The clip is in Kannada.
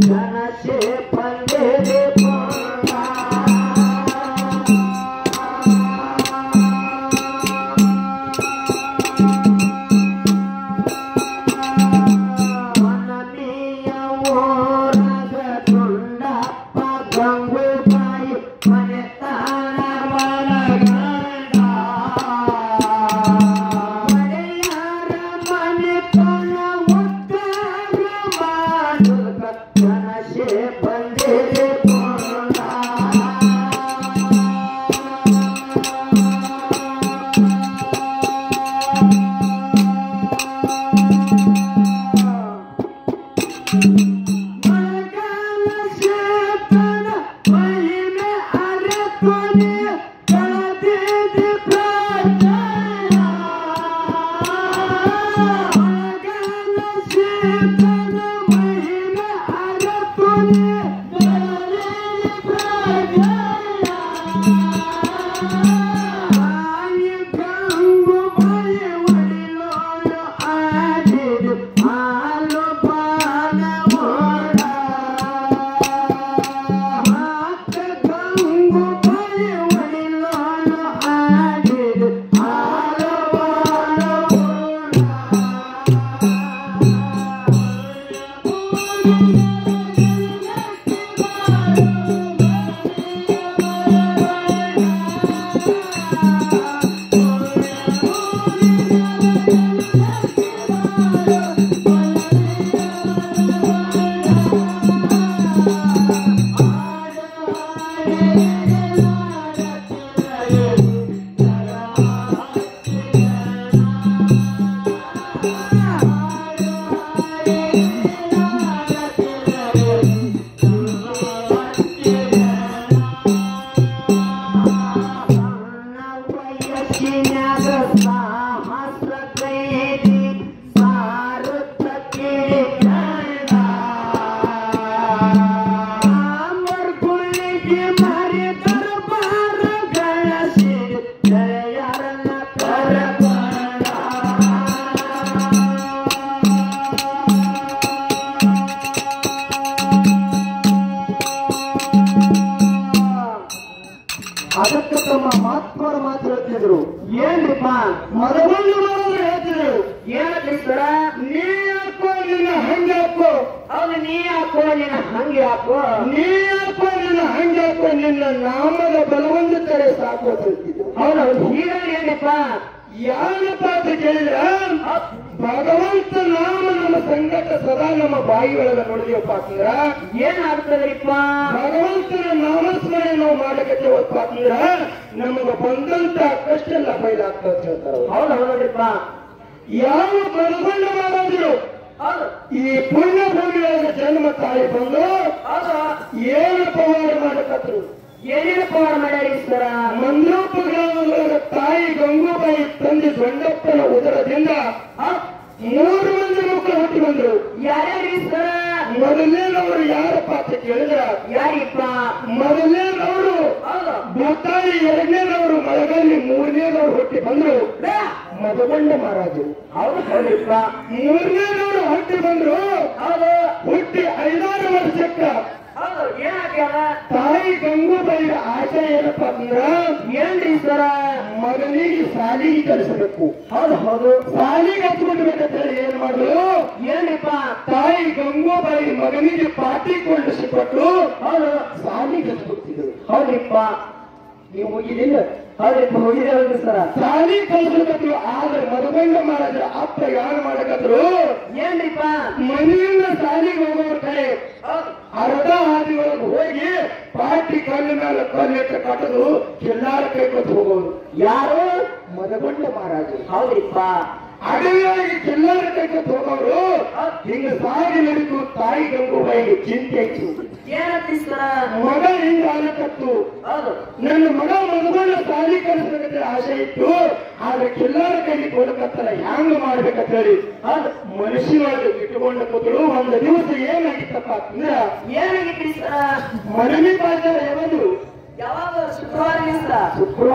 ಜನಸೆ ಬಂದಿದೆ ಅದಕ್ಕೆ ತಮ್ಮ ಮಹಾತ್ಮರ ಮಾತು ಹೇಳ್ತಿದ್ರು. ಏನ್ರಿಪ್ಪ ಮರವನ್ನು ಮಾಡೋರು ಹೇಳ್ತಿದ್ರು. ಏನಂತ ಸರ ನೀ ಹಾಕೋ ನಿನ್ನ ಹಂಗೆ ಹಾಕೋ, ಅವ್ನು ನೀ ಹಾಕೋ ನಿನ್ನ ಹಂಗೆ ಹಾಕೋ, ನೀ ಹಾಕೋ ನಿನ್ನ ಹಂಗೆ ಹಾಕೋ, ನಿನ್ನ ನಾಮದ ಬಲವಂತರೆ ಸಾಕು ಅಂತ ಹೇಳ್ತಿದ್ರು. ಅವ್ನು ಹೀಗಾಗಿ ಏನಪ್ಪ ಯಾರಪ್ಪ ಅಂತ ಕೇಳಿದ್ರ ಭಗವಂತ ನಾಮ ನಮ್ಮ ಸಂಗಟ ಸದಾ ನಮ್ಮ ಬಾಯಿ ಒಳಗ ನೋಡಿದೀವಪ್ಪ ಅಂತಂದ್ರ ಏನಾಗ್ತದ್ರಿಪ್ಪ ಭಗವಂತನ ನಾಮಸ್ಮರಣೆ ನಾವು ಮಾಡಕತ್ತೇವಪ್ಪ ಅಂತಂದ್ರ ನಮಗ ಬಂದಂತ ಕಷ್ಟ ಎಲ್ಲ ಬಯಲಾಗ್ತದೆ ಅಂತ ಹೇಳ್ತಾರ. ಹೌದು ಹೌದ್ರಿಪ್ಪ. ಯಾವ ಮನಗೊಂಡ ಮಾಡೋದ್ರು ಈ ಪುಣ್ಯ ಭೂಮಿಯೊಳಗ ಜನ್ಮ ತಾಯಿ ಬಂದು ಏನು ಪವಾಡ ಮಾಡಕತ್ರು, ಏನೇನು ಪವಾಡ ಮಾಡ್ಯಾರಿ ಸರ? ಮಂದ್ರೂಪ ಗ್ರಾಮದೊಳಗ ತಾಯಿ ಗಂಗೂಬಾಯಿ ತಂದೆ ದೊಡ್ಡಪ್ಪನ ಉದರದಿಂದ 3 ಮಂದಿ ಮಕ್ಕಳು ಹುಟ್ಟಿ ಬಂದ್ರು. ಯಾರ್ಯಾರಿ ಸರ? ಮೊದಲನೇನವರು ಯಾರಪ್ಪ ಅಂತ ಕೇಳಿದ್ರ ಯಾರಿಪ್ಪ? ಮೊದಲನೇನವರು ಭೂತಾಯಿ, 2ನೇನವರು ಮಳಗಲ್ಲಿ, 3ನೇನವರು ಹುಟ್ಟಿ ಬಂದ್ರು ಮದಗೊಂಡ ಮಹಾರಾಜರು. ಹೌದು ಹೌದ್ರಿಪ್ಪ. 3ನೇನವರು ಹುಟ್ಟಿ ಬಂದ್ರು. ಹೌದು ಹುಟ್ಟಿ 5 ವರ್ಷಕ್ಕ ಹೌದು ಏನಾಗ್ಯಾವ? ತಾಯಿ ಗಂಗೂಬಾಯಿಯ ಆಶಯ ಏನಪ್ಪಾ ಅಂದ್ರ ಏನ್ರಿ ಸರ? ಮಗನಿಗೆ ಶಾಲಿಗೆ ಕಲಿಸಬೇಕು. ಹೌದು ಹೌದು ಶಾಲಿಗೆ ಹಚ್ಕೊಡ್ಬೇಕಂತ ಹೇಳಿ ಏನ್ ಮಾಡಿದ್ರು, ಏನ್ರಿಪ್ಪ? ತಾಯಿ ಗಂಗೂಬಾಯಿ ಮಗನಿಗೆ ಪಾಟಿ ಕೊಂಡಿಸಿಕೊಟ್ಟು ಹೌದು ಶಾಲಿಗೆ ಹಚ್ಕೊಡ್ತಿದ್ರು. ಹೌದ್ರಿಪ್ಪ. ನೀವು ಹೋಗಿದಿಲ್ಲ? ಹೌದ್ರಿಪ್ಪ ಹೋಗಿದ್ದೇವಲ್ರಿ ಸರ. ಶಾಲಿ ಕಲಿಸಬೇಕು. ಆದ್ರೆ ಮದಗೊಂಡ ಮಹಾರಾಜರ ಅಪ್ಪ ಯಾರು ಮಾಡಕತ್ರು, ಏನ್ರಿಪ್ಪ? ಮನೆಯಿಂದ ಶಾಲಿಗೆ ಹೋಗೋರ ಕಡೆ ಅರ್ಧ ಹಾದಿ ಒಳಗೆ ಹೋಗಿ ಪಾಟಿ ಕಲ್ಲು ಮೇಲೆ ಕಲ್ಲಿಟ್ಟು ಕಟ್ಟದು ಎಲ್ಲಾರ ಕೈ ಕೊಟ್ಟು ಹೋಗೋರು. ಯಾರು? ಮದಗೊಂಡ ಮಹಾರಾಜರು. ಹೌದ್ರಿಪ್ಪ. ಅಡವಿಯಾಗಿ ಎಲ್ಲಾರ ಕೈ ಕೊಟ್ಟು ಹೋಗೋರು. ಹಿಂಗ ಸಾಗಿ ನಡೀತು. ತಾಯಿ ಗಂಗೂಬಾಯಿಗೆ ಚಿಂತೆ ಆಯ್ತು. ಏನಂತಿ ಸರ? ಮಗ ಹಿಂಗ ಆಲಕತ್ತು, ಹೌದು ನನ್ನ ಮಗ ಮದಗೊಂಡ ಶಾಲಿ ಕಲಿಸ್ಬೇಕಂತ ಆಸೆ ಇತ್ತು. ಆದ್ರೆ ಎಲ್ಲಾರ ಕೈಲಿ ಕೊಡಕತ್ತಾರ, ಹ್ಯಾಂಗ ಮಾಡ್ಬೇಕಂತ ಹೇಳಿ ಮನಸ್ಸಿನೊಳಗೆ ಇಟ್ಟುಕೊಂಡ ಕೂತಳು. ಒಂದು ದಿವಸ ಏನಾಗಿತ್ತಪ್ಪ ಅಂದ್ರೆ ಏನಾಗಿತ್ರಿ ಸರ? ಮನವಿ ಬಾಜಾರ ಯಾವುದು ಯಾವಾಗ? ಶುಕ್ರವಾರ ದಿವಸ. ಶುಕ್ರವಾರ